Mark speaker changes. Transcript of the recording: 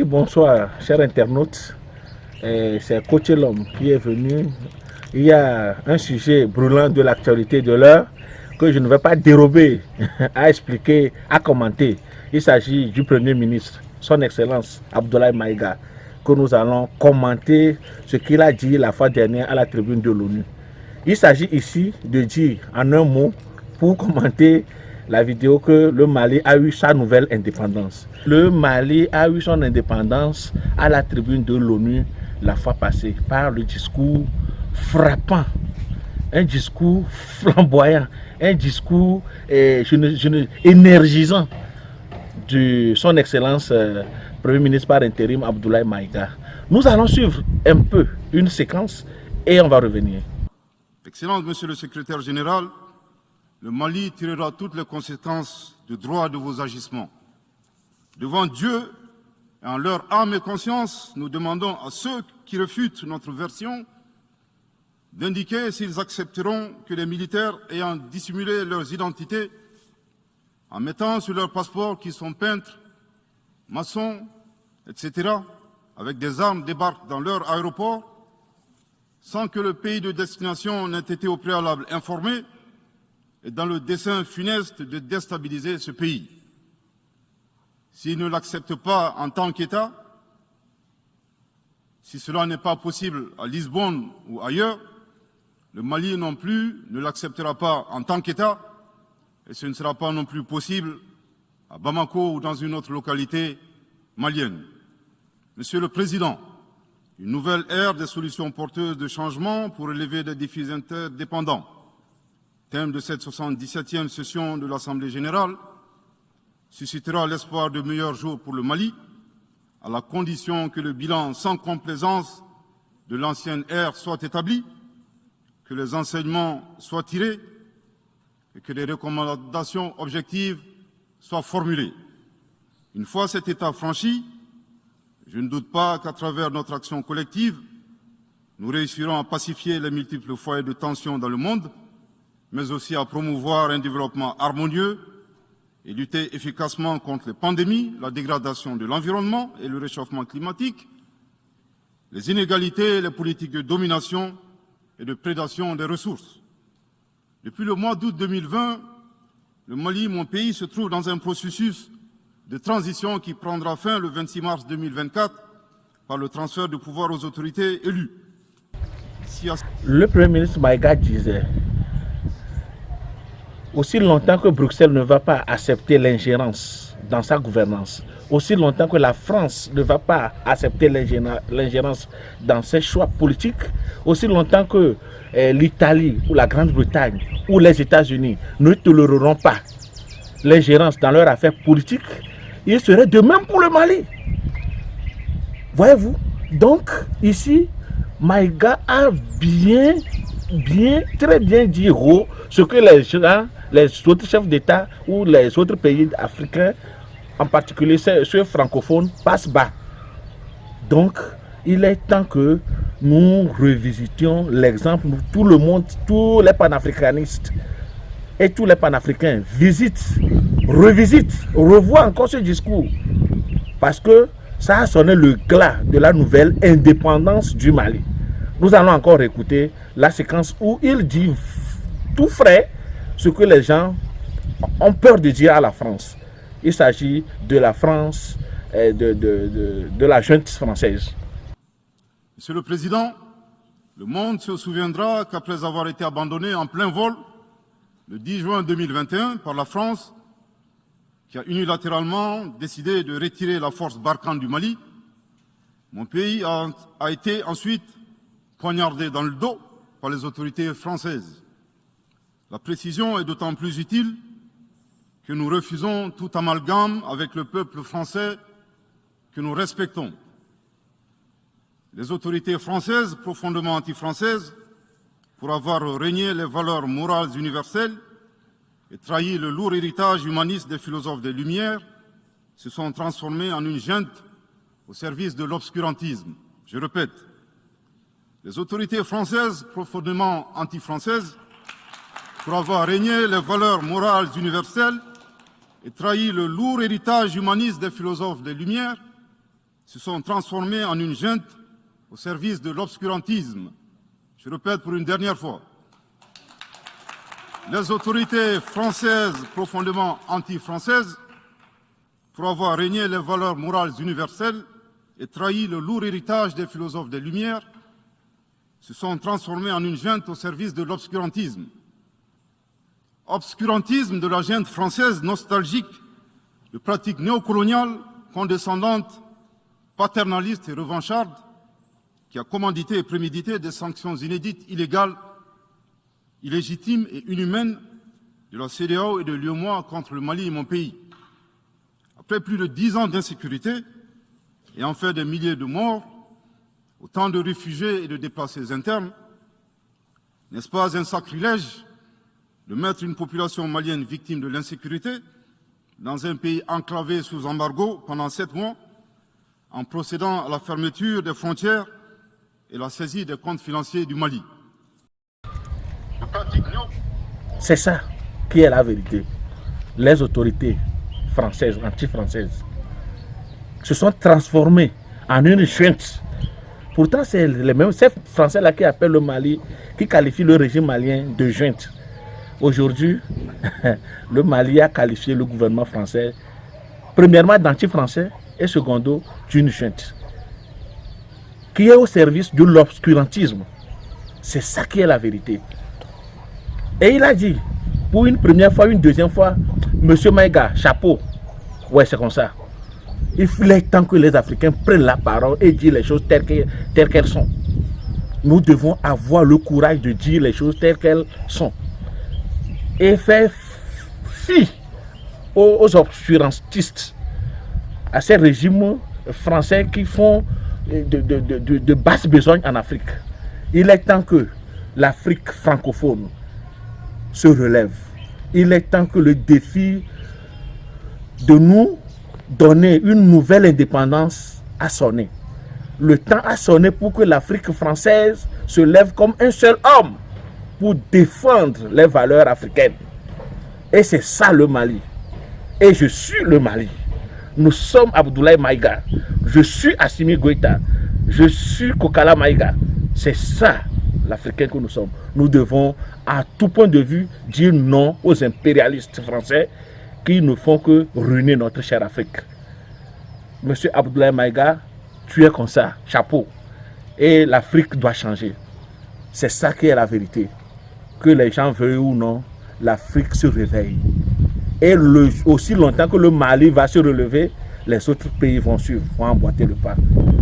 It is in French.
Speaker 1: bonsoir, chers internautes. C'est Coach L'Homme qui est venu. Il y a un sujet brûlant de l'actualité de l'heure que je ne vais pas dérober à expliquer, à commenter. Il s'agit du Premier ministre, son Excellence Abdoulaye Maïga, que nous allons commenter ce qu'il a dit la fois dernière à la tribune de l'ONU. Il s'agit ici de dire en un mot, pour commenter la vidéo, que le Mali a eu sa nouvelle indépendance. Le Mali a eu son indépendance à la tribune de l'ONU la fois passée par le discours frappant, un discours flamboyant, un discours énergisant de son Excellence Premier ministre par intérim Abdoulaye Maïga. Nous allons suivre un peu une séquence et on va revenir.
Speaker 2: Excellence, Monsieur le Secrétaire général, le Mali tirera toutes les conséquences de droit de vos agissements. Devant Dieu et en leur âme et conscience, nous demandons à ceux qui refutent notre version d'indiquer s'ils accepteront que les militaires ayant dissimulé leurs identités en mettant sur leurs passeports qu'ils sont peintres, maçons, etc., avec des armes débarquent dans leur aéroport sans que le pays de destination n'ait été au préalable informé et dans le dessein funeste de déstabiliser ce pays. S'ils ne l'acceptent pas en tant qu'État, si cela n'est pas possible à Lisbonne ou ailleurs, le Mali non plus ne l'acceptera pas en tant qu'État et ce ne sera pas non plus possible à Bamako ou dans une autre localité malienne. Monsieur le Président, une nouvelle ère des solutions porteuses de changement pour relever des défis interdépendants. Thème de cette 77e session de l'Assemblée générale, suscitera l'espoir de meilleurs jours pour le Mali, à la condition que le bilan sans complaisance de l'ancienne ère soit établi, que les enseignements soient tirés et que les recommandations objectives soient formulées. Une fois cette étape franchie, je ne doute pas qu'à travers notre action collective, nous réussirons à pacifier les multiples foyers de tension dans le monde, mais aussi à promouvoir un développement harmonieux et lutter efficacement contre les pandémies, la dégradation de l'environnement et le réchauffement climatique, les inégalités et les politiques de domination et de prédation des ressources. Depuis le mois d'août 2020, le Mali, mon pays, se trouve dans un processus de transition qui prendra fin le 26 mars 2024 par le transfert de pouvoir aux autorités élues.
Speaker 1: Le Premier ministre Maïga disait: aussi longtemps que Bruxelles ne va pas accepter l'ingérence dans sa gouvernance, aussi longtemps que la France ne va pas accepter l'ingérence dans ses choix politiques, aussi longtemps que l'Italie ou la Grande-Bretagne ou les États-Unis ne toléreront pas l'ingérence dans leurs affaires politiques, il serait de même pour le Mali. Voyez-vous? Donc, ici, Maïga a très bien dit ce que les gens, les autres chefs d'État ou les autres pays africains, en particulier ceux francophones, passent bas. Donc, il est temps que nous revisitions l'exemple, tout le monde, tous les panafricanistes et tous les panafricains revisitent, revoient encore ce discours. Parce que ça a sonné le glas de la nouvelle indépendance du Mali. Nous allons encore écouter la séquence où il dit tout frais ce que les gens ont peur de dire à la France. Il s'agit de la France, de la junte française.
Speaker 2: Monsieur le Président, le monde se souviendra qu'après avoir été abandonné en plein vol le 10 juin 2021 par la France, qui a unilatéralement décidé de retirer la force Barkhane du Mali, mon pays a été ensuite poignardé dans le dos par les autorités françaises. La précision est d'autant plus utile que nous refusons tout amalgame avec le peuple français que nous respectons. Les autorités françaises, profondément anti-françaises, pour avoir régné les valeurs morales universelles et trahi le lourd héritage humaniste des philosophes des Lumières, se sont transformées en une junte au service de l'obscurantisme. Je répète, les autorités françaises, profondément anti-françaises, pour avoir régné les valeurs morales universelles et trahi le lourd héritage humaniste des philosophes des Lumières, se sont transformés en une junte au service de l'obscurantisme. Je répète pour une dernière fois. Les autorités françaises profondément anti-françaises, pour avoir régné les valeurs morales universelles et trahi le lourd héritage des philosophes des Lumières, se sont transformés en une junte au service de l'obscurantisme. Obscurantisme de la junte française nostalgique de pratiques néocoloniales, condescendantes, paternalistes et revanchardes, qui a commandité et prémédité des sanctions inédites, illégales, illégitimes et inhumaines de la CEDEAO et de l'UEMOA contre le Mali et mon pays. Après plus de 10 ans d'insécurité et en fait des milliers de morts, autant de réfugiés et de déplacés internes, n'est-ce pas un sacrilège de mettre une population malienne victime de l'insécurité dans un pays enclavé sous embargo pendant 7 mois, en procédant à la fermeture des frontières et la saisie des comptes financiers du Mali?
Speaker 1: C'est ça qui est la vérité. Les autorités françaises, anti-françaises, se sont transformées en une junte. Pourtant, c'est les mêmes, ces Français-là qui appellent le Mali, qui qualifient le régime malien de junte. Aujourd'hui, le Mali a qualifié le gouvernement français, premièrement d'anti-français et secondo d'une junte, qui est au service de l'obscurantisme. C'est ça qui est la vérité. Et il a dit, pour une première fois, une deuxième fois, Monsieur Maïga, chapeau. Ouais, c'est comme ça. Il est temps que les Africains prennent la parole et disent les choses telles qu'elles sont. Nous devons avoir le courage de dire les choses telles qu'elles sont. Et faire fi aux obscurantistes, à ces régimes français qui font de basses besognes en Afrique. Il est temps que l'Afrique francophone se relève. Il est temps que le défi de nous donner une nouvelle indépendance a sonné. Le temps a sonné pour que l'Afrique française se lève comme un seul homme pour défendre les valeurs africaines. Et c'est ça le Mali. Et je suis le Mali. Nous sommes Abdoulaye Maïga. Je suis Assimi Goïta. Je suis Kokala Maïga. C'est ça l'Africain que nous sommes. Nous devons, à tout point de vue, dire non aux impérialistes français qui ne font que ruiner notre chère Afrique. Monsieur Abdoulaye Maïga, tu es comme ça, chapeau. Et l'Afrique doit changer. C'est ça qui est la vérité. Que les gens veuillent ou non, l'Afrique se réveille. Et aussi longtemps que le Mali va se relever, les autres pays vont suivre, vont emboîter le pas.